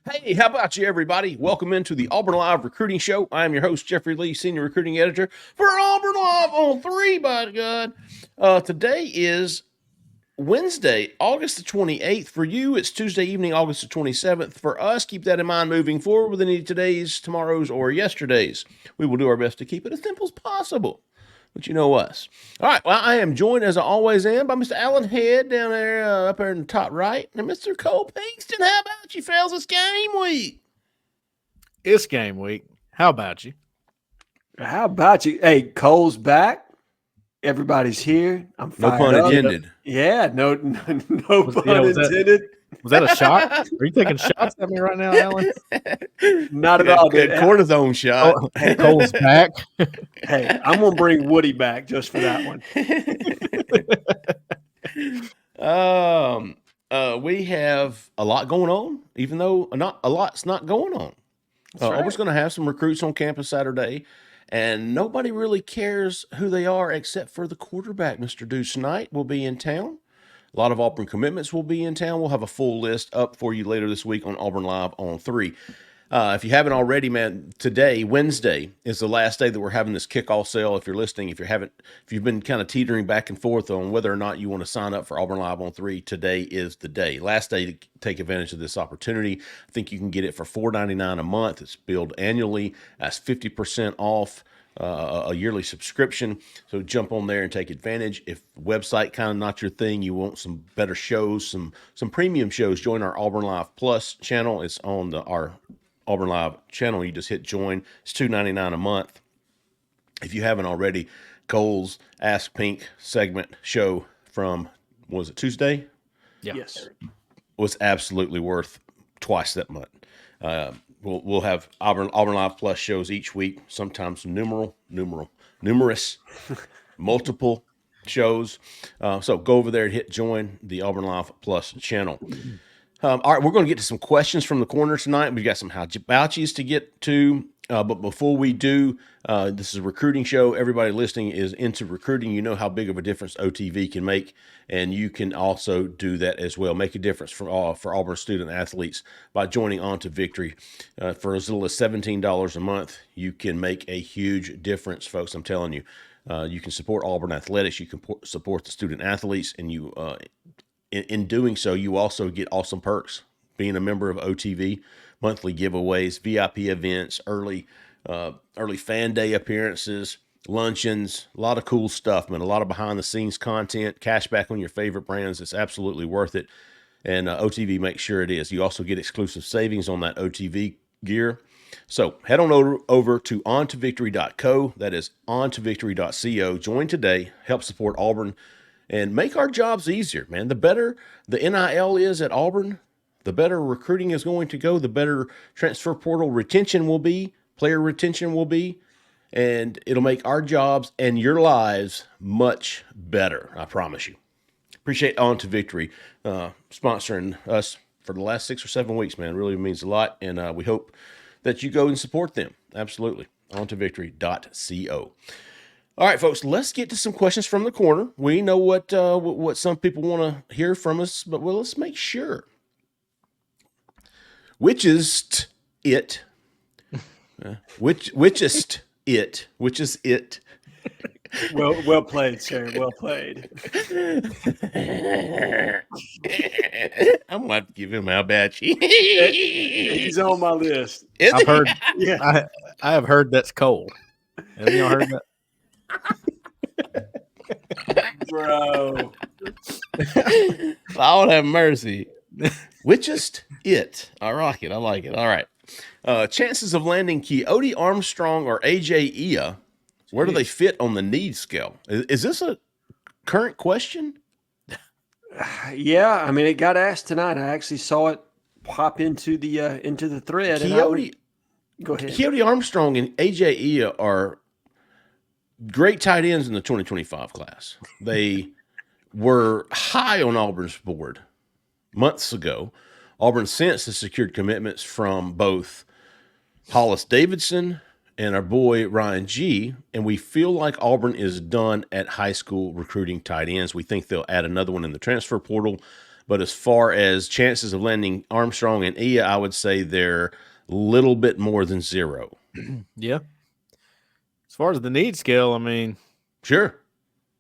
Hey, how about you, everybody? Welcome into the Auburn Live Recruiting Show. I am your host, Jeffrey Lee, Senior Recruiting Editor for Auburn Live on 3, by God. Today is Wednesday, August the 28th. For you, it's Tuesday evening, August the 27th. For us, keep that in mind moving forward with any today's, tomorrow's, or yesterday's. We will do our best to keep it as simple as possible. But you know us. All right, well, I am joined, as I always am, by Mr. Alan Head down there, up there in the top right, and Mr. Cole Pinkston. How about you, fellas? It's game week. It's game week. How about you? How about you? Hey, Cole's back. Everybody's here. I'm fired No pun up. intended. Yeah, no pun intended. Was that a shot? Are you taking shots at me right now, Alan? Not at all. Good cortisone shot. Oh, Cole's back. Hey, I'm going to bring Woody back just for that one. We have a lot going on, even though not a lot's not going on. Auburn's going to have some recruits on campus Saturday, and nobody really cares who they are except for the quarterback. Mr. Deuce Knight will be in town. A lot of Auburn commitments will be in town. We'll have a full list up for you later this week on Auburn Live on 3. If you haven't already, man, today, Wednesday, is the last day that we're having this kickoff sale. If you're listening, if you've been kind of teetering back and forth on whether or not you want to sign up for Auburn Live on 3, today is the day. Last day to take advantage of this opportunity. I think you can get it for $4.99 a month. It's billed annually. That's 50% off. A yearly subscription. So jump on there and take advantage. If website kind of not your thing, you want some better shows, some premium shows, join our Auburn Live Plus channel. It's on our Auburn Live channel. You just hit join. It's $2.99 a month. If you haven't already, Cole's Ask Pink segment show from, was it Tuesday? Yeah. Yes. Was absolutely worth twice that much. We'll have Auburn Live Plus shows each week, sometimes numerous, multiple shows. So go over there and hit join the Auburn Live Plus channel. All right, we're going to get to some questions from the corner tonight. We've got some how-about-yous to get to. But before we do, this is a recruiting show. Everybody listening is into recruiting. You know how big of a difference OTV can make, and you can also do that as well. Make a difference for Auburn student athletes by joining On to Victory. For as little as $17 a month, you can make a huge difference, folks. I'm telling you. You can support Auburn athletics. You can support the student athletes, and you, in doing so, you also get awesome perks. Being a member of OTV, monthly giveaways, VIP events, early fan day appearances, luncheons, a lot of cool stuff, man. A lot of behind-the-scenes content, cash back on your favorite brands. It's absolutely worth it, and OTV makes sure it is. You also get exclusive savings on that OTV gear. So head on over to ontovictory.co. That is ontovictory.co. Join today. Help support Auburn and make our jobs easier, man. The better the NIL is at Auburn, the better recruiting is going to go, the better transfer portal retention will be, player retention will be, and it'll make our jobs and your lives much better, I promise you. Appreciate On to Victory sponsoring us for the last 6 or 7 weeks, man. It really means a lot, and we hope that you go and support them. Absolutely. ontovictory.co. All right, folks, let's get to some questions from the corner. We know what some people want to hear from us, but let's make sure. Which is it? Which is it? Well played, sir. Well played. I'm going to have to give him how bad He's on my list. I've heard. Yeah, I have heard that's cold. Have you heard that? Bro. Lord have mercy. Which is it? I like it. All right. Chances of landing Keoti Armstrong or AJ Ia, where do they fit on the need scale? Is this a current question? Yeah, I mean, it got asked tonight. I actually saw it pop into the thread. Go ahead. Keoti Armstrong and AJ Ia are great tight ends in the 2025 class. They were high on Auburn's board months ago. Auburn since has secured commitments from both Hollis Davidson and our boy Ryan G, and we feel like Auburn is done at high school recruiting tight ends. We think they'll add another one in the transfer portal, But as far as chances of landing Armstrong and Ia, I would say they're a little bit more than 0. Yeah. As far as the need scale, I mean, sure.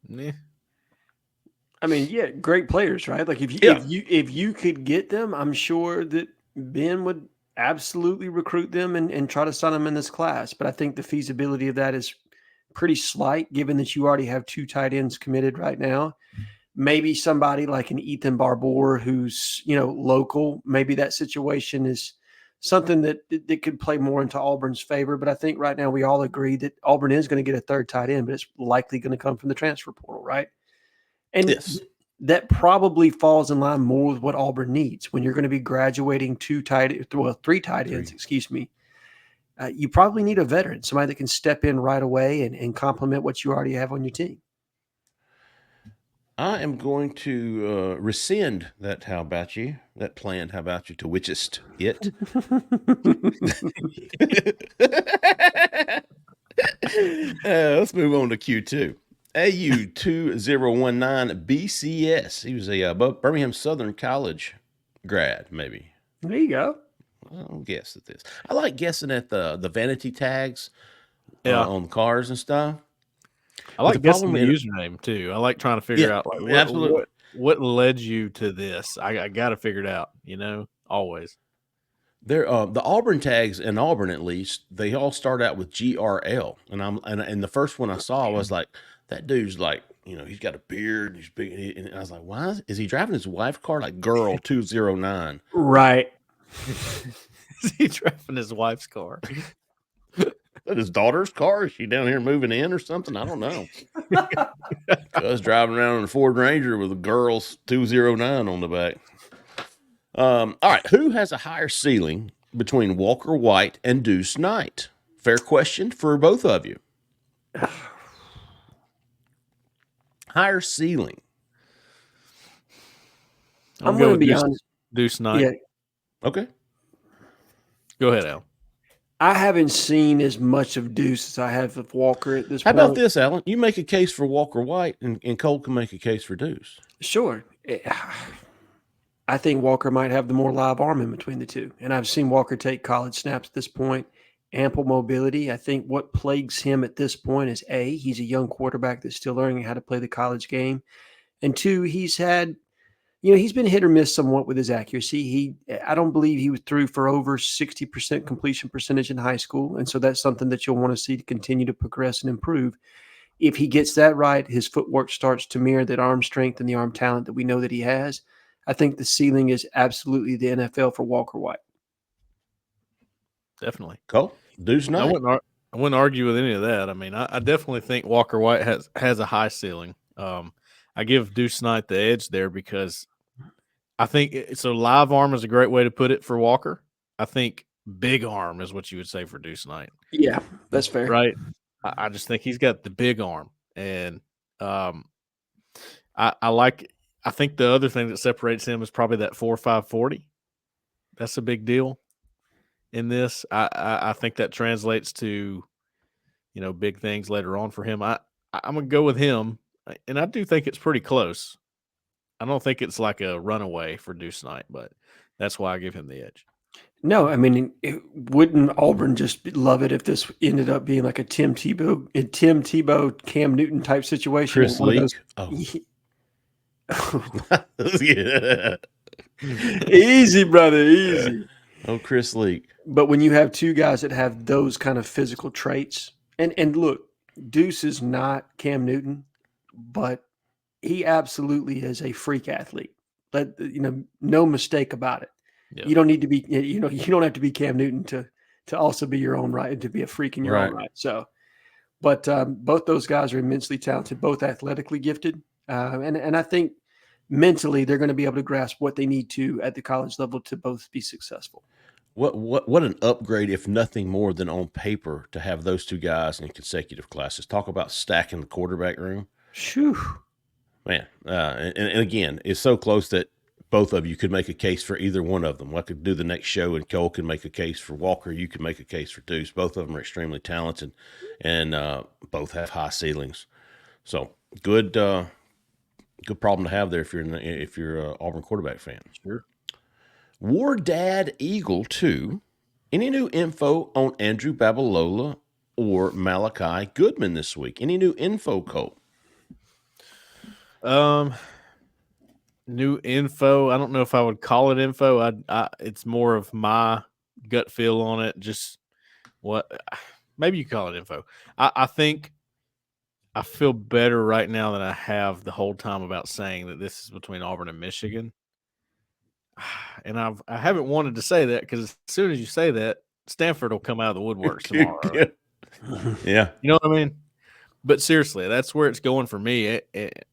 Yeah. I mean, yeah, great players, right? Like if you could get them, I'm sure that Ben would absolutely recruit them and try to sign them in this class. But I think the feasibility of that is pretty slight, given that you already have 2 tight ends committed right now. Maybe somebody like an Ethan Barbour who's, local, maybe that situation is something that could play more into Auburn's favor. But I think right now we all agree that Auburn is going to get a 3rd tight end, but it's likely going to come from the transfer portal, right? And yes, that probably falls in line more with what Auburn needs when you're going to be graduating 3 tight ends, excuse me. You probably need a veteran, somebody that can step in right away and complement what you already have on your team. I am going to rescind that plan, how about you, to whichest it. Let's move on to Q2. AU 2019 BCS. He was a Birmingham Southern College grad, maybe. There you go. I'll guess at this. I like guessing at the vanity tags on the cars and stuff. I like guessing the username too. I like trying to figure out what led you to this. I got to figure it out, always. They're the Auburn tags in Auburn, at least, they all start out with GRL. And the first one I saw, I was like, that dude's like, he's got a beard, he's big, and I was like, why is he driving his wife's car like Girl 209? Right. Is he driving his wife's car? That his daughter's car? Is she down here moving in or something? I don't know. I was driving around in a Ford Ranger with a Girl's 209 on the back. All right. Who has a higher ceiling between Walker White and Deuce Knight? Fair question for both of you. Higher ceiling. I'm going to be honest. Deuce Knight. Yeah. Okay. Go ahead, Al. I haven't seen as much of Deuce as I have of Walker at this point. How about this, Alan? You make a case for Walker White, and Cole can make a case for Deuce. Sure. I think Walker might have the more live arm in between the two. And I've seen Walker take college snaps at this point. Ample mobility. I think what plagues him at this point is A, he's a young quarterback that's still learning how to play the college game. And 2, he's had, he's been hit or miss somewhat with his accuracy. I don't believe he was through for over 60% completion percentage in high school. And so that's something that you'll want to see to continue to progress and improve. If he gets that right, his footwork starts to mirror that arm strength and the arm talent that we know that he has. I think the ceiling is absolutely the NFL for Walker White. Definitely. Cool. Deuce Knight. I wouldn't argue with any of that. I mean, I definitely think Walker White has a high ceiling. I give Deuce Knight the edge there because I think so. Live arm is a great way to put it for Walker. I think big arm is what you would say for Deuce Knight. Yeah, that's fair. Right. I just think he's got the big arm, and I think the other thing that separates him is probably that 4.5 40. That's a big deal in this. I think that translates to, big things later on for him. I'm gonna go with him, and I do think it's pretty close. I don't think it's like a runaway for Deuce Knight, but that's why I give him the edge. No, I mean, wouldn't Auburn just love it if this ended up being like a Tim Tebow, Cam Newton type situation? Chris Leak. Yeah. Easy, brother, easy. Oh, Chris Leak. But when you have 2 guys that have those kind of physical traits, and look, Deuce is not Cam Newton, but he absolutely is a freak athlete. But no mistake about it. Yeah. You don't need to be, you don't have to be Cam Newton to also be your own right, to be a freak in your own right. So, but both those guys are immensely talented, both athletically gifted, and I think mentally they're going to be able to grasp what they need to at the college level to both be successful. What an upgrade, if nothing more than on paper, to have those 2 guys in consecutive classes. Talk about stacking the quarterback room. Phew. Man, and again, it's so close that both of you could make a case for either one of them. I could do the next show, and Cole can make a case for Walker. You can make a case for Deuce. Both of them are extremely talented, and both have high ceilings. So good Good problem to have there if you're an Auburn quarterback fan. Sure. War Dad Eagle 2. Any new info on Andrew Babalola or Malachi Goodman this week? Any new info, Cole? New info. I don't know if I would call it info. It's more of my gut feel on it. Just what maybe you call it info. I think I feel better right now than I have the whole time about saying that this is between Auburn and Michigan. And I haven't wanted to say that because as soon as you say that, Stanford will come out of the woodworks tomorrow. Yeah. You know what I mean? But seriously, that's where it's going for me.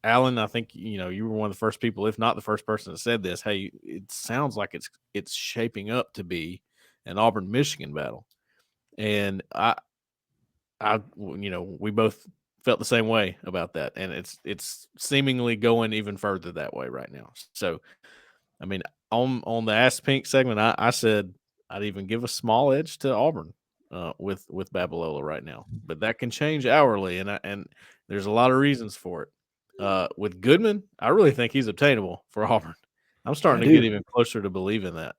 Alan, I think you were one of the first people, if not the first person, that said this. Hey, it sounds like it's shaping up to be an Auburn Michigan battle, and we both felt the same way about that, and it's seemingly going even further that way right now. So, I mean, on the Ask Pink segment, I said I'd even give a small edge to Auburn with Babalola right now, but that can change hourly, and there's a lot of reasons for it. With Goodman, I really think he's obtainable for Auburn. I'm starting to get even closer to believing that.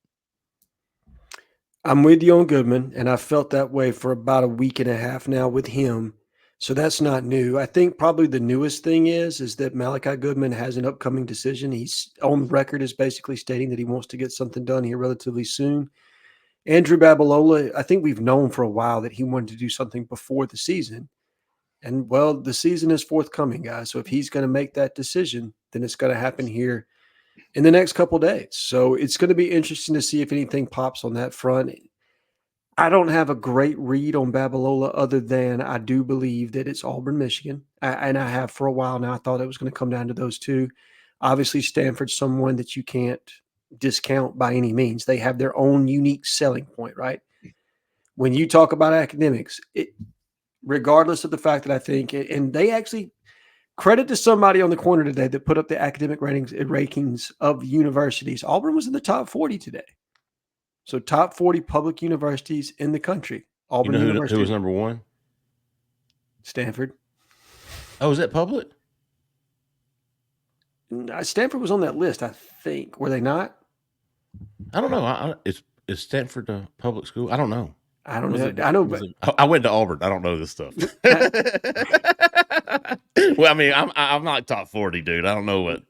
I'm with you on Goodman, and I felt that way for about a week and a half now with him. So that's not new. I think probably the newest thing is that Malachi Goodman has an upcoming decision. He's on record as basically stating that he wants to get something done here relatively soon. Andrew Babalola, I think we've known for a while that he wanted to do something before the season. And, well, the season is forthcoming, guys. So if he's going to make that decision, then it's going to happen here in the next couple of days. So it's going to be interesting to see if anything pops on that front. I don't have a great read on Babalola other than I do believe that it's Auburn, Michigan. And I have for a while now. I thought it was going to come down to those two. Obviously, Stanford's someone that you can't discount by any means. They have their own unique selling point, right? When you talk about academics, regardless of the fact that I think, and they actually credit to somebody on the corner today that put up the academic rankings of universities. Auburn was in the top 40 today. So top 40 public universities in the country. Auburn University. Who was number one? Stanford. Oh, is that public? Stanford was on that list, I think. Were they not? I don't know. Is Stanford a public school? I don't know. I don't know. I know, but I went to Auburn. I don't know this stuff. Well, I mean, I'm not top 40, dude. I don't know what.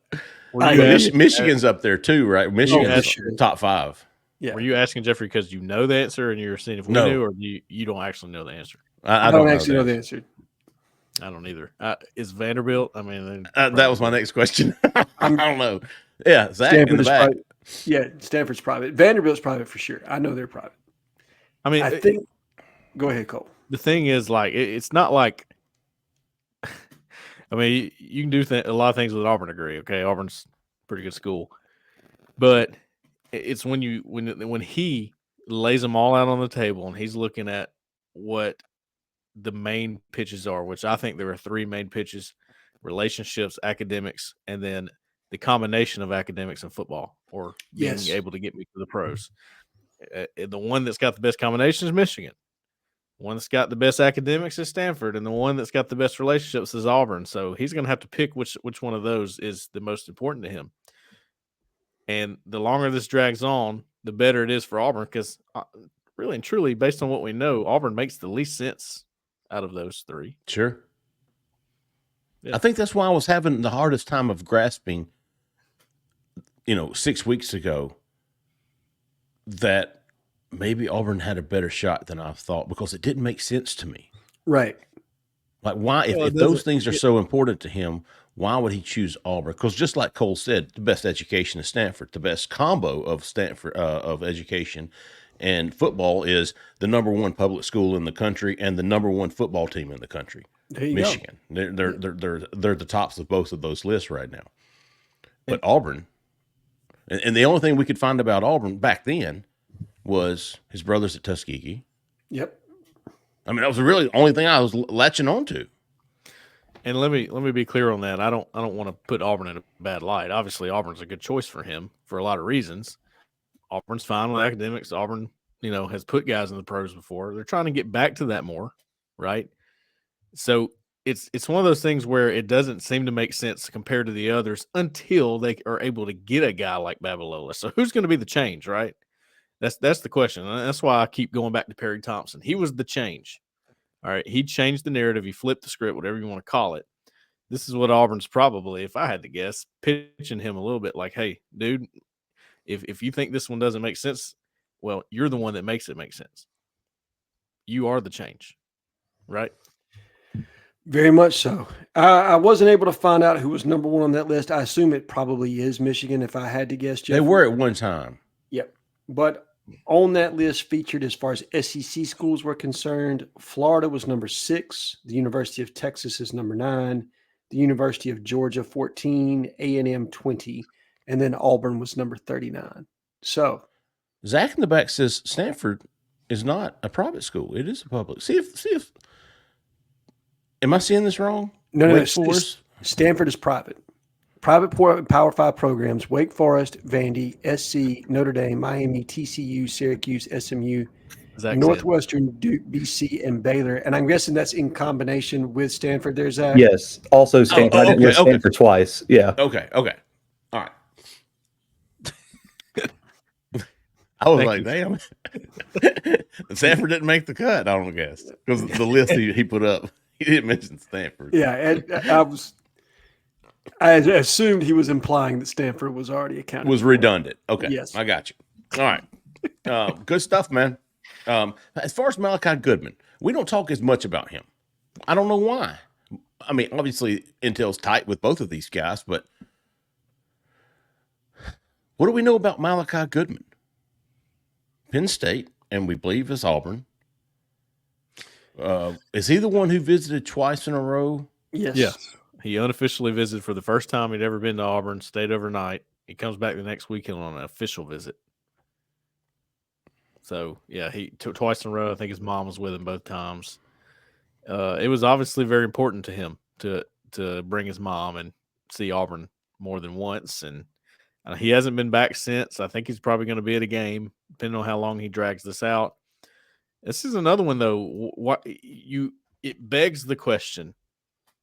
Michigan's up there too, right? Michigan's top 5. Yeah. Were you asking Jeffrey because you know the answer and you're seeing if we knew, or you don't actually know the answer? I don't actually know the answer. I don't either. Is Vanderbilt? I mean, that was my next question. I don't know. Yeah, Zach in the back. Stanford's private. Vanderbilt's private for sure. I know they're private. I mean, I think. Go ahead, Cole. The thing is, like, it's not like. I mean, you can do a lot of things with an Auburn degree. Okay, Auburn's a pretty good school, but it's when he lays them all out on the table and he's looking at what the main pitches are, which I think there are 3 main pitches: relationships, academics, and then the combination of academics and football, or being able to get me to the pros. The one that's got the best combination is Michigan. One that's got the best academics is Stanford, and the one that's got the best relationships is Auburn. So he's going to have to pick which one of those is the most important to him. And the longer this drags on, the better it is for Auburn, because really and truly, based on what we know, Auburn makes the least sense out of those 3. Sure. Yeah. I think that's why I was having the hardest time of grasping, 6 weeks ago, that maybe Auburn had a better shot than I thought, because it didn't make sense to me. Right. Like, why, if those things are so important to him, why would he choose Auburn? Because just like Cole said, the best education is Stanford. The best combo of Stanford of education and football is the number 1 public school in the country and the number 1 football team in the country. There you Michigan. go. They're the tops of both of those lists right now. But Auburn, and the only thing we could find about Auburn back then was his brothers at Tuskegee. Yep. I mean, that was really the only thing I was latching on to. And let me be clear on that. I don't want to put Auburn in a bad light. Obviously, Auburn's a good choice for him for a lot of reasons. Auburn's fine with academics. Auburn, has put guys in the pros before. They're trying to get back to that more, right? So it's one of those things where it doesn't seem to make sense compared to the others until they are able to get a guy like Babalola. So who's going to be the change, right? That's the question. And that's why I keep going back to Perry Thompson. He was the change. All right. He changed the narrative. He flipped the script, whatever you want to call it. This is what Auburn's probably, if I had to guess, pitching him a little bit like, hey, dude, if you think this one doesn't make sense, well, you're the one that makes it make sense. You are the change, right? Very much so. I wasn't able to find out who was number one on that list. I assume it probably is Michigan if I had to guess, Jeff. They were at one time. Yep. But on that list featured as far as SEC schools were concerned, Florida was number 6. The University of Texas is number 9. The University of Georgia, 14. A&M, 20. And then Auburn was number 39. So Zach in the back says Stanford is not a private school. It is a public. See if am I seeing this wrong? No, Wake Forest? Stanford is private. Private Power 5 programs, Wake Forest, Vandy, SC, Notre Dame, Miami, TCU, Syracuse, SMU, Northwestern, Duke, BC, and Baylor. And I'm guessing that's in combination with Stanford there, Zach? Yes. Also Stanford. I didn't list Stanford twice. Yeah. Okay. All right. I was like, damn. Stanford didn't make the cut, I don't guess. Because the list he put up, he didn't mention Stanford. Yeah, and I assumed he was implying that Stanford was already accounted was for. redundant. Okay. Yes. I got you. All right. Good stuff, man. As far as Malachi Goodman, we don't talk as much about him. I don't know why. I mean, obviously, Intel's tight with both of these guys, but what do we know about Malachi Goodman? Penn State, and we believe is Auburn. Is he the one who visited twice in a row? Yes. He unofficially visited for the first time he'd ever been to Auburn, stayed overnight. He comes back the next weekend on an official visit. So, yeah, he took twice in a row. I think his mom was with him both times. It was obviously very important to him to bring his mom and see Auburn more than once. And he hasn't been back since. I think he's probably going to be at a game, depending on how long he drags this out. This is another one, though. It begs the question,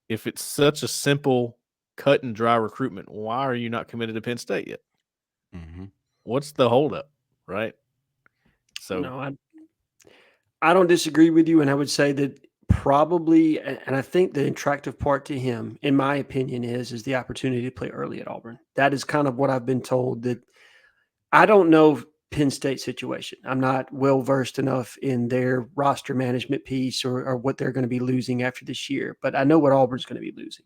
if it's such a simple cut and dry recruitment, why are you not committed to Penn State yet? Mm-hmm. What's the holdup, right? So no, I don't disagree with you, and I would say that probably, and I think the attractive part to him, in my opinion, is the opportunity to play early at Auburn. That is kind of what I've been told. That I don't know Penn State situation. I'm not well versed enough in their roster management piece or what they're going to be losing after this year, but I know what Auburn's going to be losing.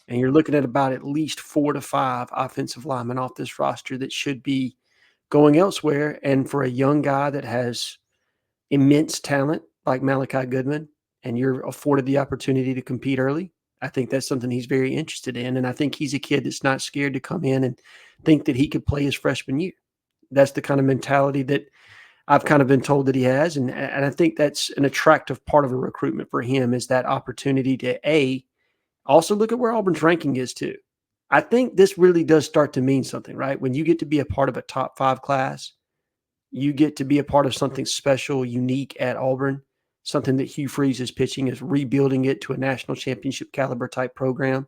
And you're looking at about at least 4 to 5 offensive linemen off this roster that should be going elsewhere. And for a young guy that has immense talent like Malachi Goodman, and you're afforded the opportunity to compete early, I think that's something he's very interested in. And I think he's a kid that's not scared to come in and think that he could play his freshman year. That's the kind of mentality that I've kind of been told that he has. And I think that's an attractive part of a recruitment for him, is that opportunity to also look at where Auburn's ranking is too. I think this really does start to mean something, right? When you get to be a part of a top 5 class, you get to be a part of something special, unique at Auburn, something that Hugh Freeze is pitching, is rebuilding it to a national championship caliber type program,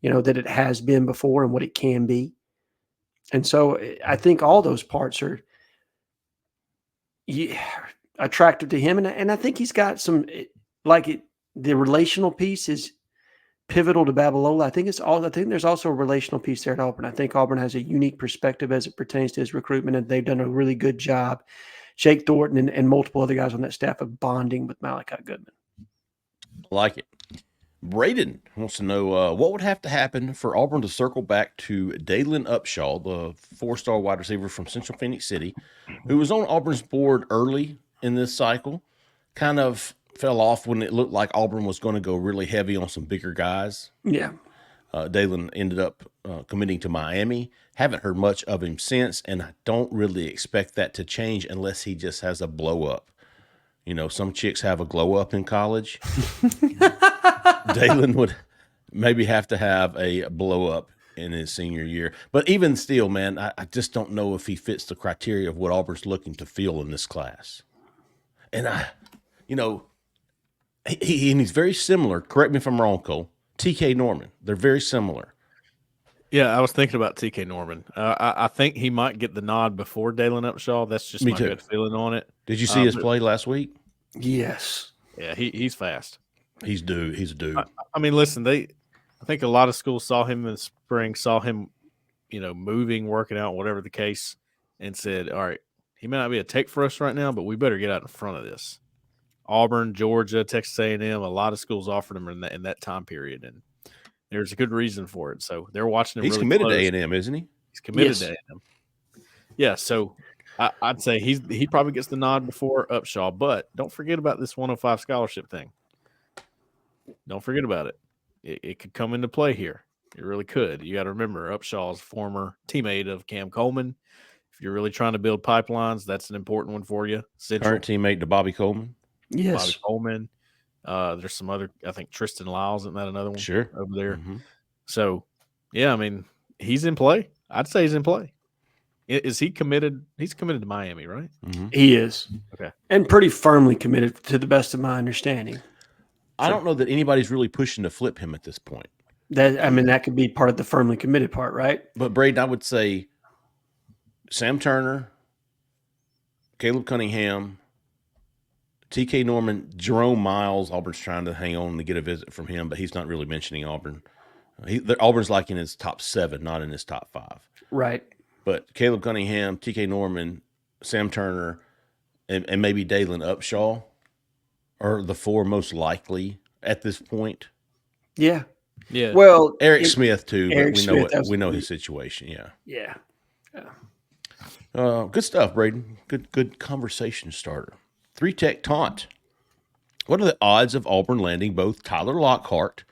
that it has been before and what it can be. And so I think all those parts are attractive to him. And I think he's got some, the relational piece is pivotal to Babalola. I think there's also a relational piece there at Auburn. I think Auburn has a unique perspective as it pertains to his recruitment, and they've done a really good job. Jake Thornton and multiple other guys on that staff of bonding with Malachi Goodman. I like it. Braden wants to know what would have to happen for Auburn to circle back to Dalen Upshaw, the 4-star wide receiver from Central Phoenix City, who was on Auburn's board early in this cycle, kind of fell off when it looked like Auburn was going to go really heavy on some bigger guys. Yeah. Dalen ended up committing to Miami. Haven't heard much of him since, and I don't really expect that to change unless he just has a blow up. Some chicks have a glow up in college. Dalen would maybe have to have a blow up in his senior year. But even still, man, I just don't know if he fits the criteria of what Auburn's looking to fill in this class. And and he's very similar. Correct me if I'm wrong, Cole. TK Norman. They're very similar. Yeah, I was thinking about TK Norman. I think he might get the nod before Dalen Upshaw. That's just Me my too. good feeling on it. Did you see his play last week? Yes. Yeah, he's fast. He's due. He's a dude. I mean, listen, I think a lot of schools saw him in the spring, saw him, moving, working out, whatever the case, and said, all right, he may not be a take for us right now, but we better get out in front of this. Auburn, Georgia, Texas A&M, a lot of schools offered him in that time period, and there's a good reason for it. So they're watching him. He's really committed close. to A&M, isn't he? He's committed to A&M. Yeah, so I'd say he probably gets the nod before Upshaw, but don't forget about this 105 scholarship thing. Don't forget about it. It could come into play here. It really could. You got to remember, Upshaw's former teammate of Cam Coleman. If you're really trying to build pipelines, that's an important one for you. Central. Current teammate to Bobby Coleman. Yes. Bobby Coleman. There's some other, I think Tristan Lyles, isn't that another one? Sure. Over there. Mm-hmm. So, yeah, I mean, he's in play. I'd say he's in play. Is he committed? He's committed to Miami, right? Mm-hmm. He is. Okay. And pretty firmly committed to the best of my understanding. I don't know that anybody's really pushing to flip him at this point. That could be part of the firmly committed part, right? But Braden, I would say Sam Turner, Caleb Cunningham, TK Norman, Jerome Miles. Auburn's trying to hang on to get a visit from him, but he's not really mentioning Auburn. Auburn's like in his top 7, not in his top 5. Right. But Caleb Cunningham, TK Norman, Sam Turner, and maybe Dalen Upshaw are the 4 most likely at this point. Yeah. Yeah. Well, Eric Smith too, Eric but we know his situation. Yeah. Yeah. Good stuff, Braden. Good conversation starter. 3-Tech taunt. What are the odds of Auburn landing both Tyler Lockhart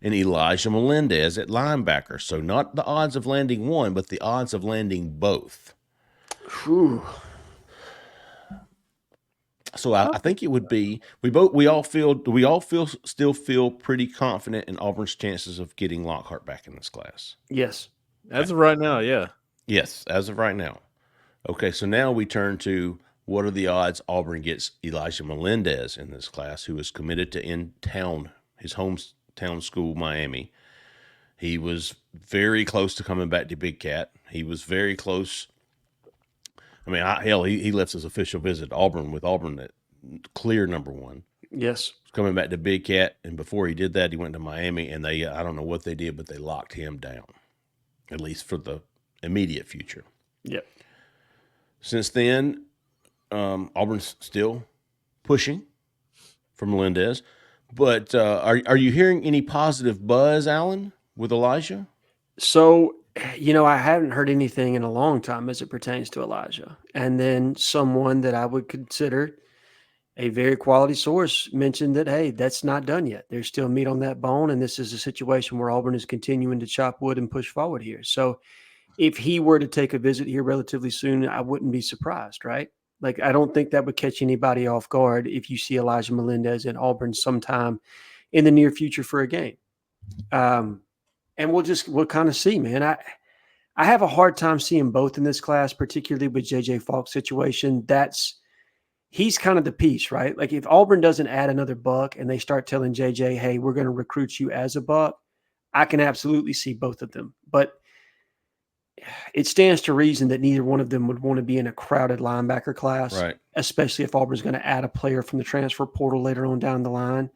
and Elijah Melendez at linebacker? So not the odds of landing one, but the odds of landing both. Whew. So I think it would be we all still feel pretty confident in Auburn's chances of getting Lockhart back in this class. Yes. As of right now, yeah. Yes, as of right now. Okay, so now we turn to what are the odds Auburn gets Elijah Melendez in this class, who is committed to his hometown school, Miami. He was very close to coming back to Big Cat. He was very close. I mean, he left his official visit to Auburn with Auburn at clear number 1. Yes. Coming back to Big Cat, and before he did that, he went to Miami, and I don't know what they did, but they locked him down, at least for the immediate future. Yep. Since then, Auburn's still pushing for Melendez, but are you hearing any positive buzz, Alan, with Elijah? So, I haven't heard anything in a long time as it pertains to Elijah. And then someone that I would consider a very quality source mentioned that, hey, that's not done yet. There's still meat on that bone, and this is a situation where Auburn is continuing to chop wood and push forward here. So if he were to take a visit here relatively soon, I wouldn't be surprised, right? Like, I don't think that would catch anybody off guard if you see Elijah Melendez in Auburn sometime in the near future for a game. And we'll kind of see, man. I have a hard time seeing both in this class, particularly with JJ Falk's situation. He's kind of the piece, right? Like, if Auburn doesn't add another buck and they start telling JJ, hey, we're going to recruit you as a buck, I can absolutely see both of them. But it stands to reason that neither one of them would want to be in a crowded linebacker class, Right. Especially if Auburn's going to add a player from the transfer portal later on down the line.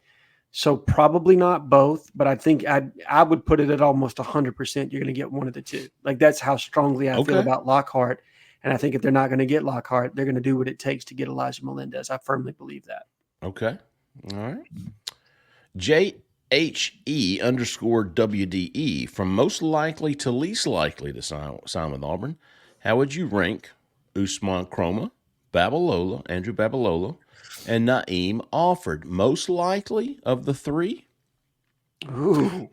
So probably not both, but I think I would put it at almost 100% you're going to get one of the two. Like, that's how strongly I feel about Lockhart. And I think if they're not going to get Lockhart, they're going to do what it takes to get Elijah Melendez. I firmly believe that. Okay. All right. JHE_WDE, from most likely to least likely to sign with Auburn, how would you rank Usman Kroma, Andrew Babalola, and Naeem Alford? Most likely of the 3? Ooh.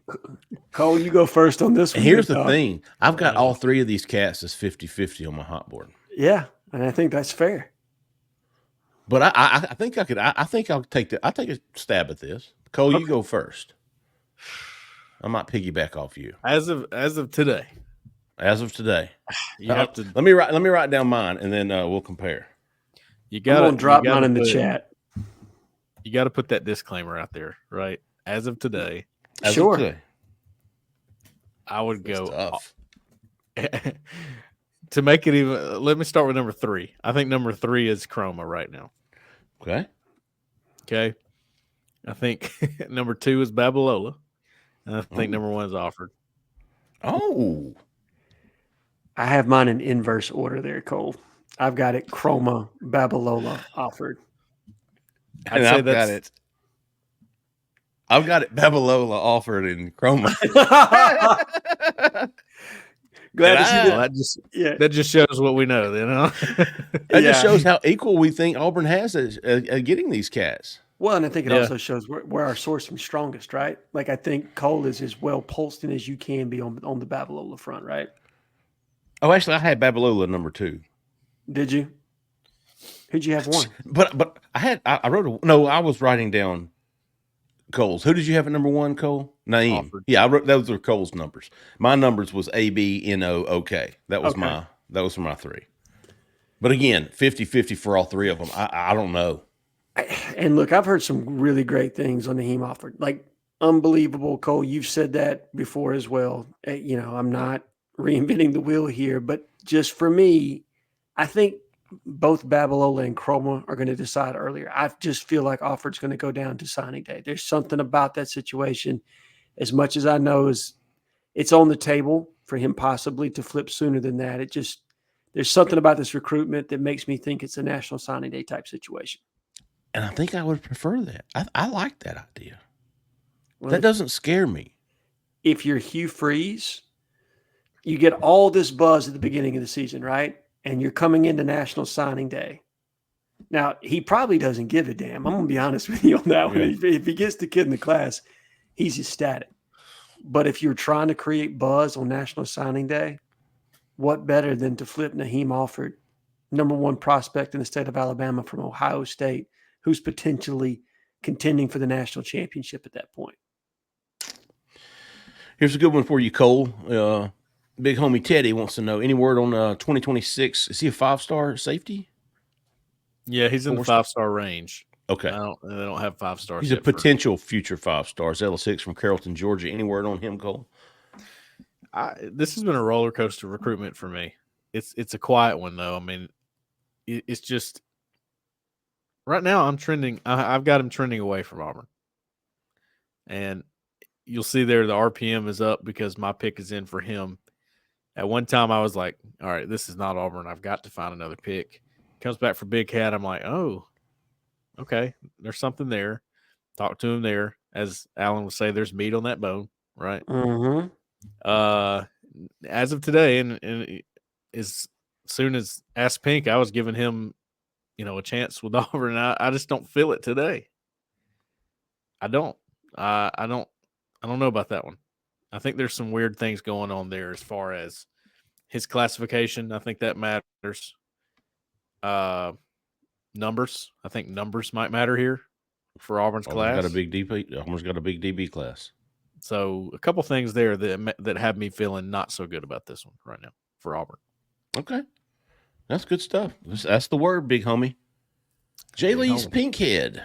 Cole, you go first on this one. Here's the thing. I've got all 3 of these cats as 50-50 on my hot board. Yeah, and I think that's fair. But I think I could. I think I'll take a stab at this. Cole, you go first. I might piggyback off you. As of today. As of today, You have to. Let me write down mine, and then we'll compare. You got to drop mine in the chat. you got to put that disclaimer out there, right? As of today, Sure. I would That's go tough. to make it even. Let me start with number 3. I think number 3 is Chroma right now. Okay. Okay. I think number 2 is Babalola. And I think Oh. number 1 is Offord. Oh. I have mine in inverse order there, Cole. I've got it Chroma, Babalola, Offord. And I've got it. I've got it Babalola, Offord, and Chroma. Glad to see Well, that. that just shows what we know, you know. That just shows how equal we think Auburn has at getting these cats. Well, and I think it also shows where our sourcing's strongest, right? Like I think Cole is as well pulsed in as you can be on the Babalola front, right? Oh, actually, I had Babalola number 2. Did you? Who'd you have one? But I wrote I was writing down Cole's. Who did you have at number 1, Cole? Naeem. Offord. Yeah, I wrote those are Cole's numbers. My numbers was ABNO. That was my 3. But again, 50-50 for all 3 of them. I don't know. And look, I've heard some really great things on Naeem Offord. Like unbelievable, Cole. You've said that before as well. I'm not reinventing the wheel here, but just for me, I think both Babalola and Chroma are going to decide earlier. I just feel like Offord's going to go down to signing day. There's something about that situation. As much as I know it's on the table for him possibly to flip sooner than that. There's something about this recruitment that makes me think it's a national signing day type situation. And I think I would prefer that. I like that idea. Well, That doesn't scare me. if you're Hugh Freeze, you get all this buzz at the beginning of the season, right? And you're coming into National Signing Day. Now, he probably doesn't give a damn. I'm going to be honest with you on that one. If he gets the kid in the class, he's ecstatic. But if you're trying to create buzz on National Signing Day, what better than to flip Naeem Offord, number 1 prospect in the state of Alabama from Ohio State, who's potentially contending for the national championship at that point. Here's a good one for you, Cole. Big homie Teddy wants to know, any word on 2026? Is he a 5-star safety? Yeah, he's in the 5-star range. Okay. They don't have 5 stars. He's a potential future 5-star. L6 from Carrollton, Georgia. Any word on him, Cole? This has been a roller coaster recruitment for me. It's a quiet one though. I mean, it's just right now I'm trending. I've got him trending away from Auburn, and you'll see there the RPM is up because my pick is in for him. At one time, I was like, "All right, this is not Auburn. I've got to find another pick." Comes back for Big Cat. I'm like, "Oh, okay, there's something there." Talk to him there, as Alan would say. There's meat on that bone, right? Mm-hmm. As of today, and as soon as Ask Pink, I was giving him, a chance with Auburn. And I just don't feel it today. I don't know about that one. I think there's some weird things going on there as far as his classification. I think that matters. Numbers. I think numbers might matter here for Auburn's class. Auburn's got a big DB class. So a couple things there that have me feeling not so good about this one right now for Auburn. Okay. That's good stuff. That's the word, big homie. J-Lee's Pinkhead.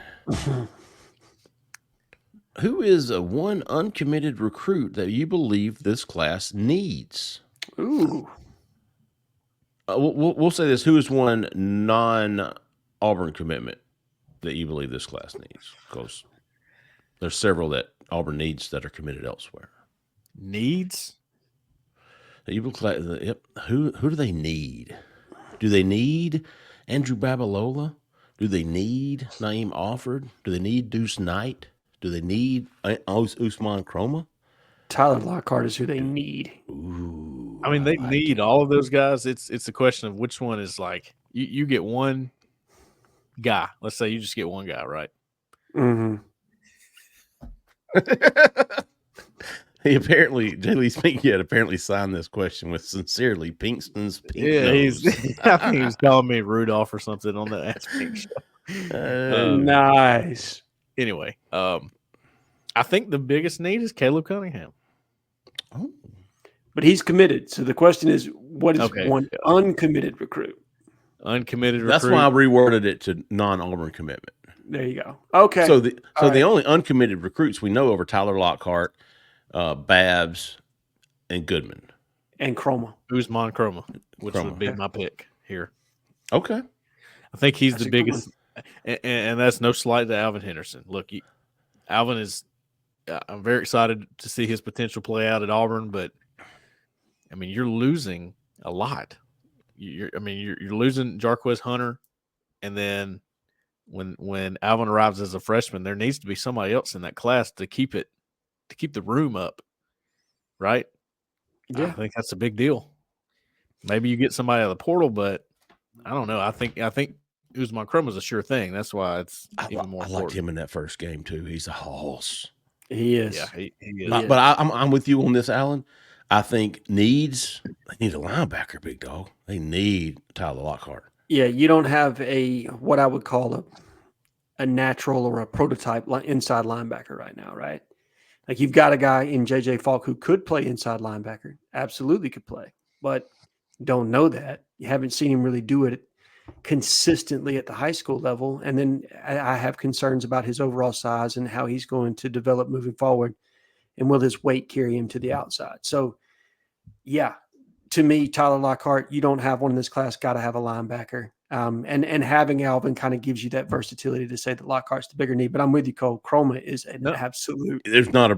Who is a one uncommitted recruit that you believe this class needs? Ooh. We'll say this. Who is one non-Auburn commitment that you believe this class needs? Because there's several that Auburn needs that are committed elsewhere. Needs? Who do they need? Do they need Andrew Babalola? Do they need Naeem Offord? Do they need Deuce Knight? Do they need Usman Chroma? Tyler Lockhart is who they need. Ooh, I mean, they need all of those guys. It's a question of which one is like you get one guy. Let's say you just get one guy, right? Mm-hmm. J-Lee Spink had apparently signed this question with sincerely Pinkston's Pink Nose. I think he was calling me Rudolph or something on the Ask Pink show. Nice. Anyway, I think the biggest need is Caleb Cunningham. Oh. But he's committed. So the question is, what is one uncommitted recruit? Uncommitted recruit. That's why I reworded it to non-Auburn commitment. There you go. Okay. So the All right. only uncommitted recruits we know over Tyler Lockhart, Babs, and Goodman. And Chroma. Usman Chroma, which Chroma. would be my pick here. Okay. I think he's That's the a good biggest, and that's no slight to Alvin Henderson. Look, Alvin is. I'm very excited to see his potential play out at Auburn, but I mean, you're losing a lot. You're losing Jarquez Hunter, and then when Alvin arrives as a freshman, there needs to be somebody else in that class to keep the room up, right? Yeah. I think that's a big deal. Maybe you get somebody out of the portal, but I don't know. I think Usman Chroma is a sure thing. That's why it's even more I liked important. him in that first game too. He's a horse. He is. Yeah, he is. But I'm with you on this, Alan. I think they need a linebacker, big dog. They need Tyler Lockhart. Yeah, you don't have what I would call a natural or a prototype inside linebacker right now, right? Like you've got a guy in JJ Falk who could play inside linebacker, absolutely could play, but don't know that. You haven't seen him really do it consistently at the high school level. And then I have concerns about his overall size and how he's going to develop moving forward. And will his weight carry him to the outside? So, yeah, to me, Tyler Lockhart, you don't have one in this class, got to have a linebacker. And having Alvin kind of gives you that versatility to say that Lockhart's the bigger need. But I'm with you, Cole. Chroma is an absolute. There's not a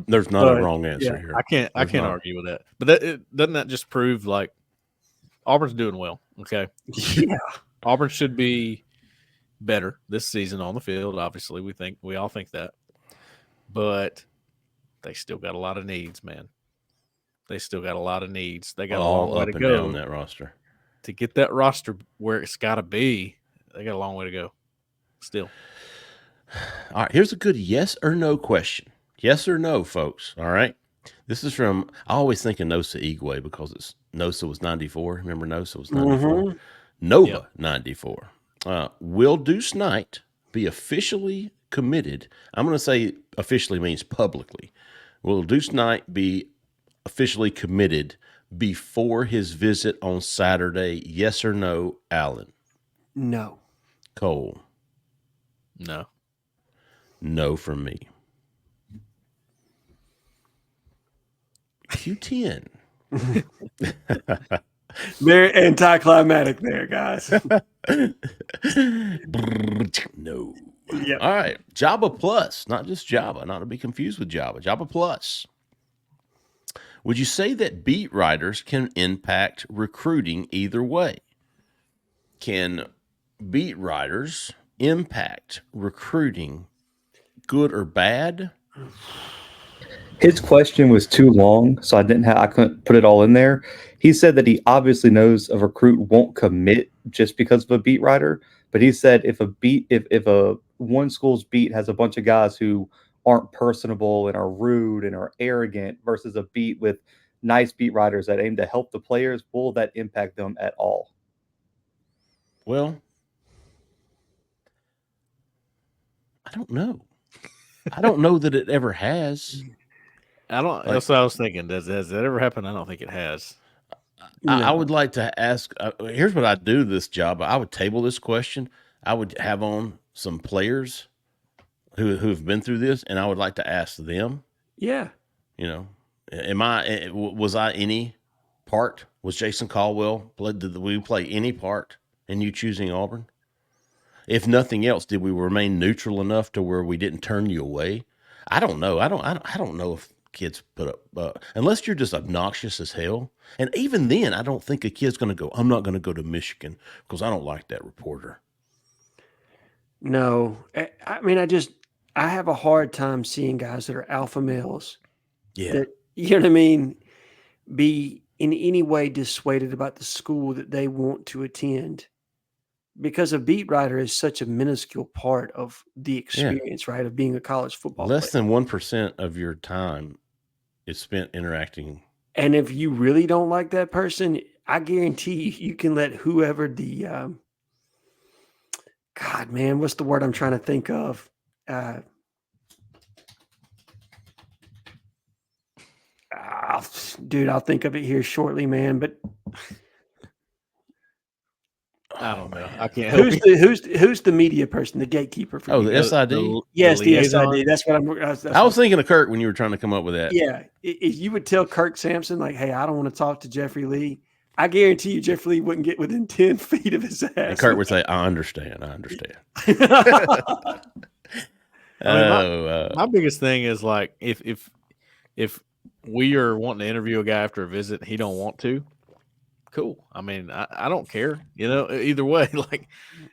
wrong answer here. I can't argue with that. But doesn't that just prove like Auburn's doing well? Okay. Yeah. Auburn should be better this season on the field. Obviously, we all think that, but they still got a lot of needs, man. They still got a lot of needs. They got a long way to go down that roster to get that roster where it's got to be. They got a long way to go. Still. All right, here's a good yes or no question. Yes or no, folks. All right. This is from. I always think of Nosa Igwe because Nosa was 94. Remember, Nosa was 94. Mm-hmm. Nova 94. Will Deuce Knight be officially committed? I'm going to say officially means publicly. Will Deuce Knight be officially committed before his visit on Saturday? Yes or no, Alan? No. Cole? No. No from me. Q10. Very anticlimactic there, guys. No. Yep. All right. Java Plus, not just Java, not to be confused with Java. Java Plus. Would you say that beat writers can impact recruiting either way? Can beat writers impact recruiting good or bad? His question was too long, so I couldn't put it all in there. He said that he obviously knows a recruit won't commit just because of a beat writer, but he said if a one school's beat has a bunch of guys who aren't personable and are rude and are arrogant versus a beat with nice beat writers that aim to help the players, will that impact them at all? Well, I don't know. I don't know that it ever has. That's what I was thinking. Has that ever happened? I don't think it has. I would like to ask. Here's what I do this job. I would table this question. I would have on some players who've been through this, and I would like to ask them. Yeah. You know, was I any part? Was Jason Caldwell did we play any part in you choosing Auburn? If nothing else, did we remain neutral enough to where we didn't turn you away? I don't know. I don't know if kids put up unless you're just obnoxious as hell. And even then, I don't think a kid's going to go, I'm not going to go to Michigan because I don't like that reporter. No. I mean, I have a hard time seeing guys that are alpha males. Yeah. That, you know what I mean? Be in any way dissuaded about the school that they want to attend. Because a beat writer is such a minuscule part of the experience, right, of being a college football Less player. than 1% of your time is spent interacting. And if you really don't like that person, I guarantee you can let whoever the God, man, what's the word I'm trying to think of? Dude, I'll think of it here shortly, man. But I don't know. I can't help Who's you. who's the media person, the gatekeeper for Oh, you? the SID. Yes, the liaison? SID. That's what I'm. That's I was what- thinking of Kirk when you were trying to come up with that. Yeah, if you would tell Kirk Sampson, like, "Hey, I don't want to talk to Jeffrey Lee," I guarantee you, Jeffrey Lee wouldn't get within 10 feet of his ass. And Kirk would say, "I understand. I understand." My biggest thing is like if we are wanting to interview a guy after a visit, he don't want to. Cool. I mean, I don't care. Either way. Like,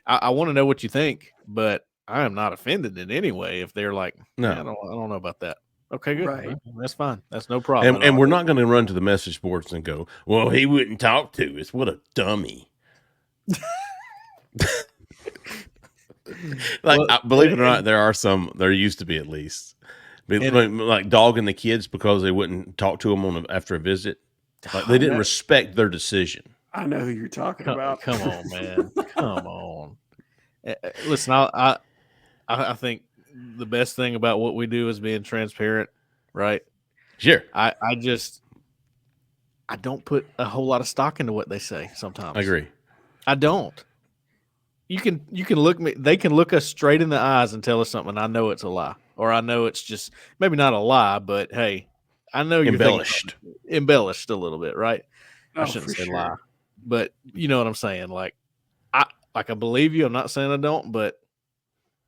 I want to know what you think, but I am not offended in any way if they're like, No. I don't know about that. Okay, good. Right. Well, that's fine. That's no problem. and we're not going to run to the message boards and go, "Well, he wouldn't talk to us. What a dummy!" Believe it or not, there used to be at least, like dogging the kids because they wouldn't talk to them after a visit. Like they didn't respect their decision. I know who you're talking about. Come on, man. Come on. Listen, I think the best thing about what we do is being transparent, right? Sure. I don't put a whole lot of stock into what they say sometimes. I agree. I don't. You can look me. They can look us straight in the eyes and tell us something. And I know it's a lie, or I know it's just maybe not a lie, but hey, I know you're embellished a little bit, right? I shouldn't say lie, but you know what I'm saying. Like I believe you. I'm not saying I don't, but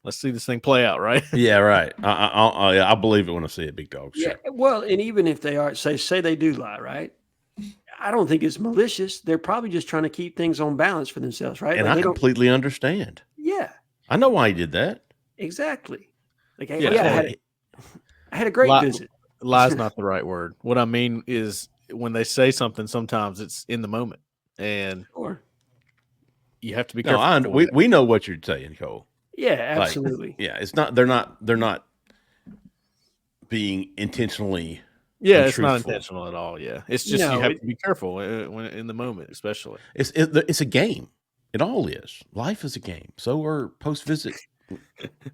let's see this thing play out, right? Yeah, right. I believe it when I see it, big dog. Sure. Yeah. Well, and even if they are, say they do lie, right? I don't think it's malicious. They're probably just trying to keep things on balance for themselves, right? And like I completely understand. Yeah. I know why he did that. Exactly. Like, Yeah. I had a great visit. Lie's not the right word. What I mean is when they say something, sometimes it's in the moment, and you have to be careful. No, we know what you're saying, Cole. Yeah, absolutely. Like, yeah, it's not. They're not being intentionally. Yeah, it's not intentional at all. Yeah, it's just you have to be careful when in the moment, especially. It's a game. It all is. Life is a game. So are post-visit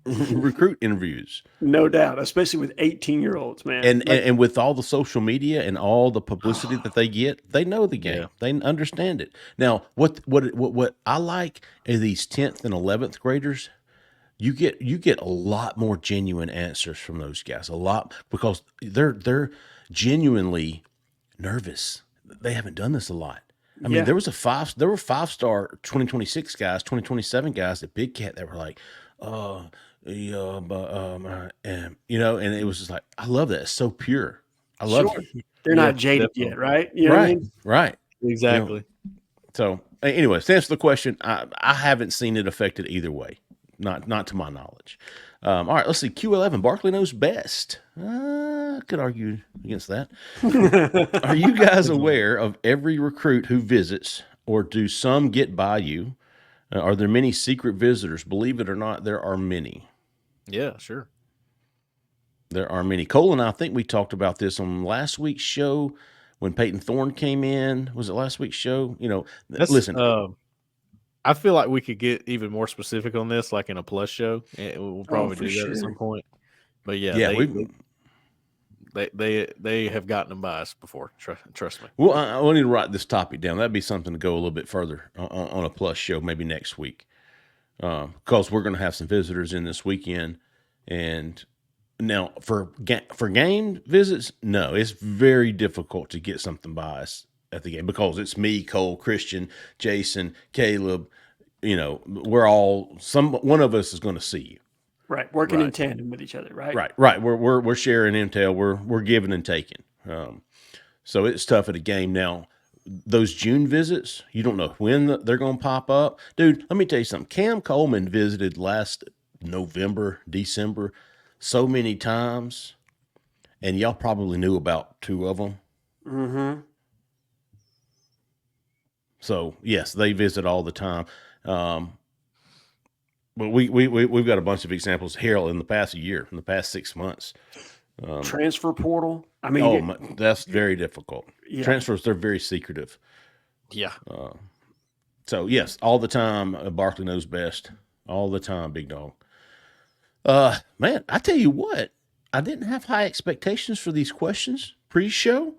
recruit interviews. No doubt, especially with 18-year-olds, man. And with all the social media and all the publicity that they get, they know the game. Yeah. They understand it. Now, what I like is these 10th and 11th graders. You get a lot more genuine answers from those guys. A lot, because they're genuinely nervous. They haven't done this a lot. I mean, there were 5-star 2026 guys, 2027 guys at Big Cat that were like, and it was just like, I love that. It's so pure. I love it. They're not jaded yet, right? You know right. what I mean? Right. Exactly. So anyway, to answer the question, I haven't seen it affected either way. Not to my knowledge. All right, let's see. Q11, Barkley knows best. I could argue against that. Are you guys aware of every recruit who visits, or do some get by you? Are there many secret visitors? Believe it or not, there are many. Yeah, sure. There are many. Cole and I think we talked about this on last week's show when Peyton Thorne came in. Was it last week's show? Listen. I feel like we could get even more specific on this, like in a plus show. We'll probably do that at some point. But yeah, they have gotten them by us before. Trust me. Well, I need to write this topic down. That'd be something to go a little bit further on a plus show, maybe next week, because we're going to have some visitors in this weekend. And now for game visits, no, it's very difficult to get something by us at the game because it's me, Cole, Christian, Jason, Caleb. We're all one of us is going to see you. Right, working in tandem with each other, right? Right. We're sharing intel. We're giving and taking. So it's tough at a game. Now, those June visits, you don't know when they're going to pop up, dude. Let me tell you something. Cam Coleman visited last November, December, so many times, and y'all probably knew about 2 of them. Mm-hmm. So yes, they visit all the time. But we've got a bunch of examples here in the past year, in the past 6 months. Transfer portal. I mean, that's very difficult. Yeah. Transfers, they're very secretive. Yeah. So yes, all the time. Barkley knows best. All the time, big dog. Man, I tell you what, I didn't have high expectations for these questions pre-show.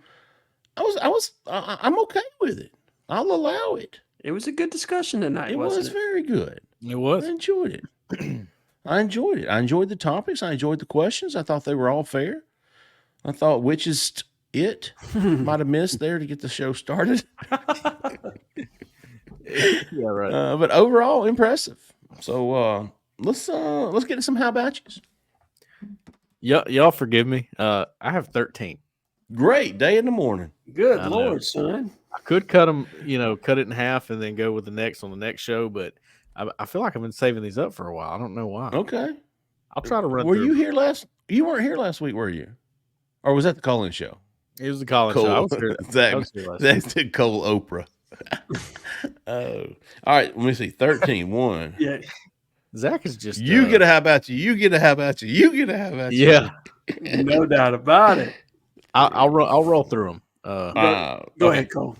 I'm okay with it. I'll allow it. It was a good discussion tonight, It was wasn't it? very good. It was. I enjoyed it. I enjoyed it. I enjoyed the topics. I enjoyed the questions. I thought they were all fair. I thought which is it might have missed there to get the show started. Yeah, right. But overall, impressive. So let's get to some how about yous. Y'all forgive me. I have 13. Great day in the morning. Good I know. Lord, son. I could cut them, cut it in half and then go with the next on the next show, but I feel like I've been saving these up for a while. I don't know why. Okay. I'll try to run Were through. you here last? You weren't here last week, were you? Or was that the call-in show? It was the college show. I was here. Zach, I was here last week. Zach did Cole Oprah. Oh. All right, let me see. 13, 1. Yeah. Zach is just You get a how about you. You get a how about you. You get a how about you. Yeah. No doubt about it. I'll roll through them. Go okay. ahead, Cole.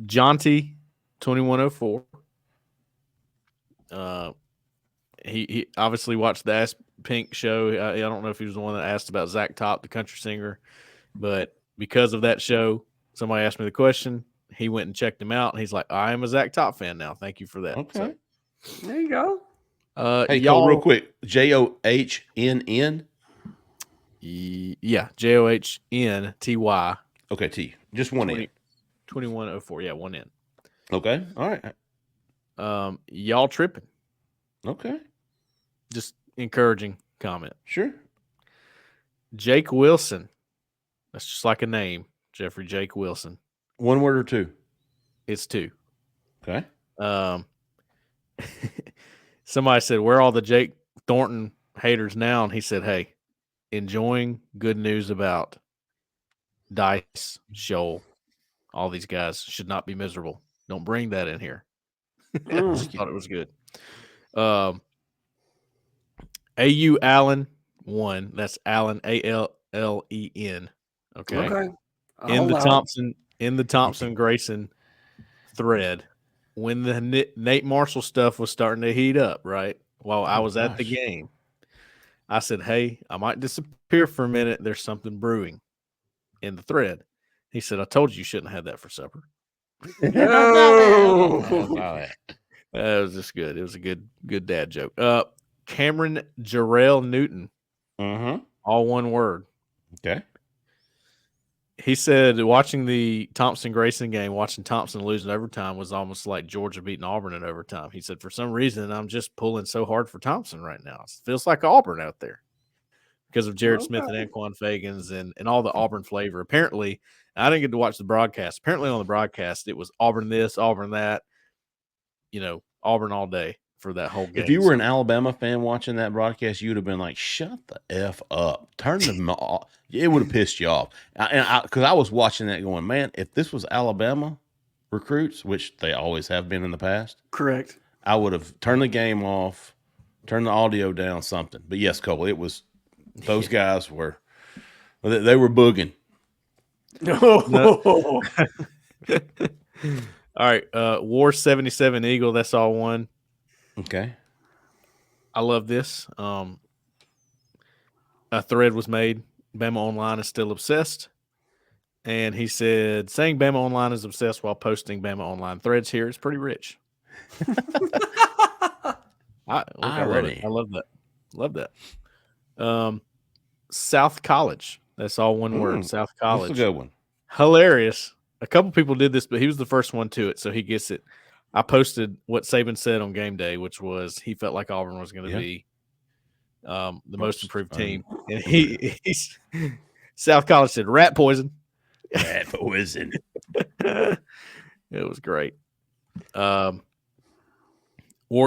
Jonty 2104. He obviously watched the Ask Pink show. I don't know if he was the one that asked about Zach Top, the country singer, but because of that show, somebody asked me the question. He went and checked him out, and he's like, "I am a Zach Top fan now. Thank you for that." Okay. There you go. So, Hey, y'all, Cole, real quick. JOHNN. Yeah, JOHNTY. Okay, T. Just one N. 2104. Yeah, one N. Okay. All right. Y'all tripping. Okay. Just encouraging comment. Sure. Jake Wilson. That's just like a name. Jeffrey Jake Wilson. One word or two? It's 2. Okay. Somebody said, "Where are all the Jake Thornton haters now?" And he said, "Hey, enjoying good news about Dice, Shoal, all these guys should not be miserable. Don't bring that in here." I just thought it was good. AU Allen 1. That's Allen, ALLEN. Okay. In the Thompson Grayson thread, when the Nate Marshall stuff was starting to heat up, right? While I was at the game, I said, "Hey, I might disappear for a minute. There's something brewing in the thread." He said, "I told you shouldn't have had that for supper." Oh. It was just good. It was a good dad joke. Cameron Jarrell Newton, all one word. Okay. He said watching the Thompson Grayson game, watching Thompson lose in overtime was almost like Georgia beating Auburn in overtime. He said, "For some reason, I'm just pulling so hard for Thompson right now. It feels like Auburn out there because of Jared Smith and Anquan Fagans and all the Auburn flavor." Apparently, I didn't get to watch the broadcast. Apparently, on the broadcast, it was Auburn this, Auburn that, Auburn all day for that whole game. If you were an Alabama fan watching that broadcast, you would have been like, "Shut the F up. Turn them off." It would have pissed you off. Because I was watching that going, man, if this was Alabama recruits, which they always have been in the past, Correct. I would have turned the game off, turned the audio down, something. But yes, Cole, it was those guys were booging. No. All right. War 77 Eagle. That's all one. Okay. I love this. A thread was made. Bama Online is still obsessed. And he said, saying Bama Online is obsessed while posting Bama Online threads here is pretty rich. I love that. Love that. South College. That's all one word. South College. That's a good one. Hilarious. A couple people did this, but he was the first one to it, so he gets it. I posted what Saban said on game day, which was he felt like Auburn was going to be the most improved team. And he's South College said rat poison. Rat poison. It was great. War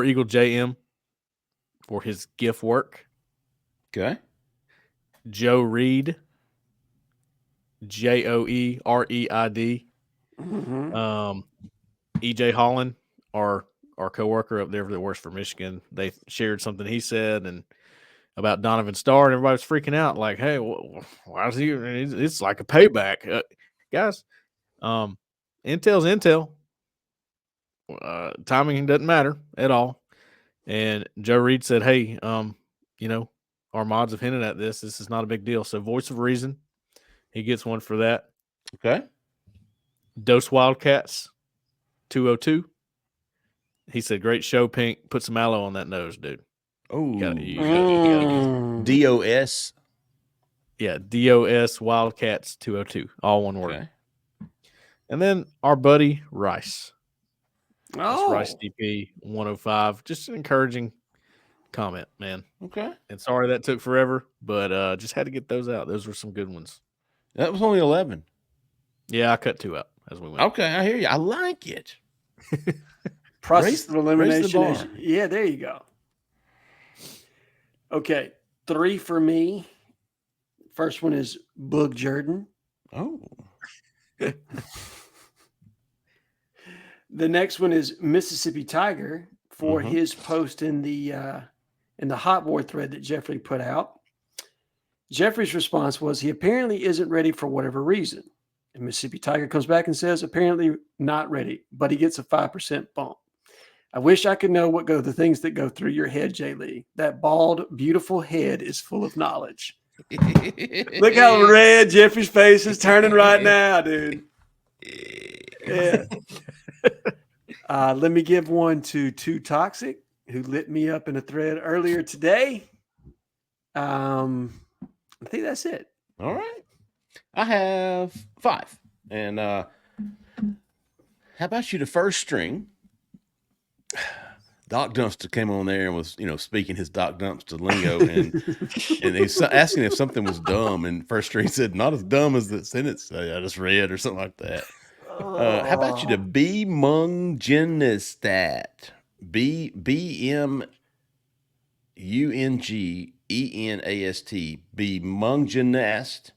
Eagle JM for his GIF work. Okay. Joe Reed, JOEREID. EJ Holland, our coworker up there that works for Michigan, they shared something he said and about Donovan Starr, and everybody was freaking out like, "Hey, why is he? It's like a payback, guys." Intel's intel. Timing doesn't matter at all. And Joe Reed said, "Hey, our mods have hinted at this. This is not a big deal." So, voice of reason, he gets one for that. Okay. Dose Wildcats. 202. He said, "Great show, Pink. Put some aloe on that nose, dude." Oh, You gotta DOS. yeah, DOS Wildcats 202, all one word. Okay. And then our buddy Rice. That's Oh, Rice DP 105. Just an encouraging comment, man. Okay. And sorry that took forever, but just had to get those out. Those were some good ones. That was only 11. Yeah, I cut 2 out as we went. Okay, I hear you. I like it. process of elimination. raise the bar. Yeah, there you go. Okay, 3 for me. First one is Boog Jordan. Oh. The next one is Mississippi Tiger for Mhm. his post in the hot board thread that Jeffrey put out. Jeffrey's response was he apparently isn't ready for whatever reason. And Mississippi Tiger comes back and says apparently not ready, but he gets a 5% bump. I wish I could know the things that go through your head, Jay Lee. That bald, beautiful head is full of knowledge. Look how red Jeffrey's face is turning right now, dude. Yeah. Let me give one to Too Toxic, who lit me up in a thread earlier today. I think that's it. All right. I have 5. And how about you, the first string? Doc Dumpster came on there and was, speaking his Doc Dumpster lingo, and he's asking if something was dumb, and first string said, "Not as dumb as the sentence I just read," or something like that. How about you, the B Mungenistat? BMungenast. B Mungenast.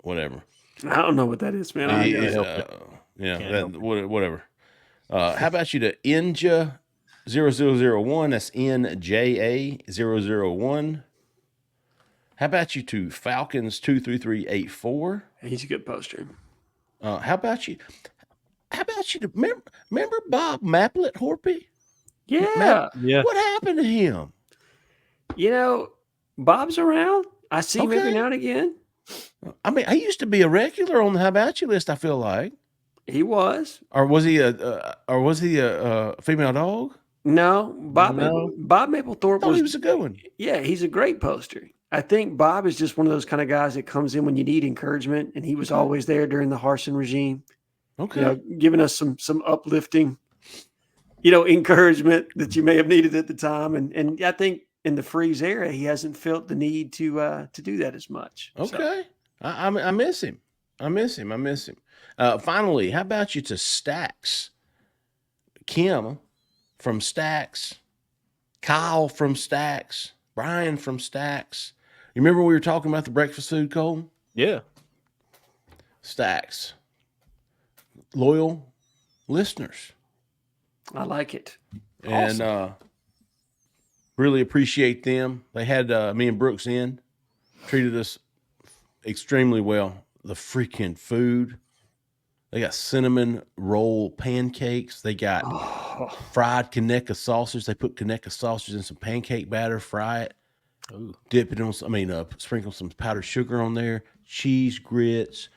Whatever. I don't know what that is, man. I He- gotta- whatever. How about you, the Inja 0001? That's NJA 001. How about you to Falcons 23384? He's a good poster. How about you? To remember Bob Maplet Horpy? Yeah. Yeah. What happened to him? Bob's around. I see him every Okay. now and again. I mean, he used to be a regular on the How About You list, I feel like. He was. Or was he a female dog? No, Bob No. Mapplethorpe I thought he was a good one. Yeah, he's a great poster. I think Bob is just one of those kind of guys that comes in when you need encouragement, and he was always there during the Harsin regime. Okay. Giving us some uplifting, encouragement that you may have needed at the time. And I think in the Freeze era, he hasn't felt the need to do that as much. So, Okay. I miss him. I miss him. Finally, how about you to Stacks? Kim from Stacks. Kyle from Stacks. Brian from Stacks. You remember we were talking about the breakfast food, Cole? Yeah. Stacks. Loyal listeners. I like it. And really appreciate them. They had me and Brooks in, treated us extremely well. The freaking food. They got cinnamon roll pancakes. They got fried Kaneka sausage. They put Kaneka sausage in some pancake batter, fry it, Ooh. dip it on sprinkle some powdered sugar on there, cheese grits,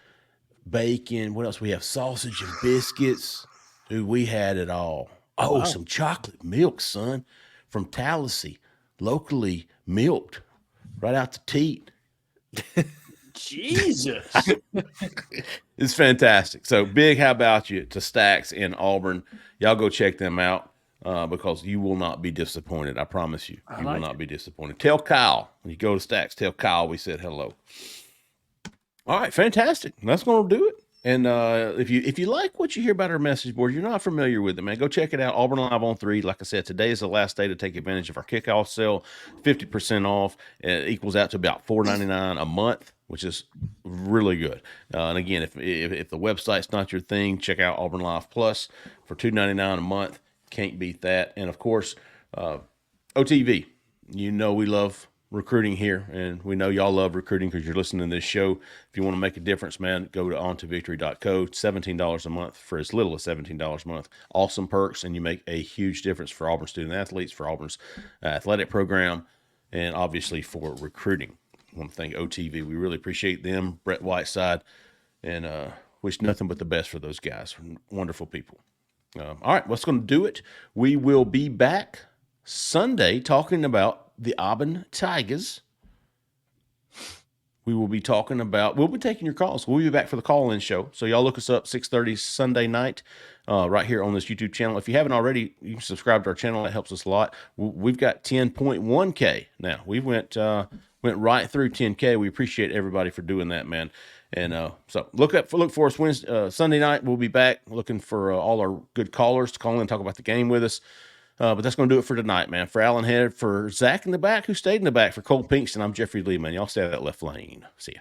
bacon. What else? We have sausage and biscuits. Dude, we had it all. Oh, Wow. some chocolate milk, son, from Tallahassee, locally milked, right out the teat. Jesus. It's fantastic. So big how about you to Stacks in Auburn. Y'all go check them out because you will not be disappointed. I promise you. You will not be disappointed. Tell Kyle when you go to Stacks, tell Kyle we said hello. All right, fantastic. That's going to do it. And if you like what you hear about our message board, you're not familiar with it, man, go check it out. Auburn Live on 3. Like I said, today is the last day to take advantage of our kickoff sale, 50% off. It equals out to about $4.99 a month, which is really good. And again, if the website's not your thing, check out Auburn Live Plus for $2.99 a month. Can't beat that. And of course, OTV. We love recruiting here, and we know y'all love recruiting because you're listening to this show. If you want to make a difference, man, go to ontovictory.co. $17 a month for as little as $17 a month. Awesome perks, and you make a huge difference for Auburn student athletes, for Auburn's athletic program, and obviously for recruiting. I want to thank OTV. We really appreciate them, Brett Whiteside, and wish nothing but the best for those guys. Wonderful people. All right, what's going to do it? We will be back Sunday talking about the Auburn Tigers. We will be talking about, we'll be taking your calls. We'll be back for the call-in show. So y'all look us up 6:30 Sunday night right here on this YouTube channel. If you haven't already, you can subscribe to our channel. That helps us a lot. We've got 10.1K now. We went right through 10K. We appreciate everybody for doing that, man. And so look for us Wednesday, Sunday night. We'll be back looking for all our good callers to call in and talk about the game with us. But that's going to do it for tonight, man. For Alan Head, for Zach in the back, who stayed in the back, for Cole Pinkston, I'm Jeffrey Lee, man. Y'all stay out of that left lane. See ya.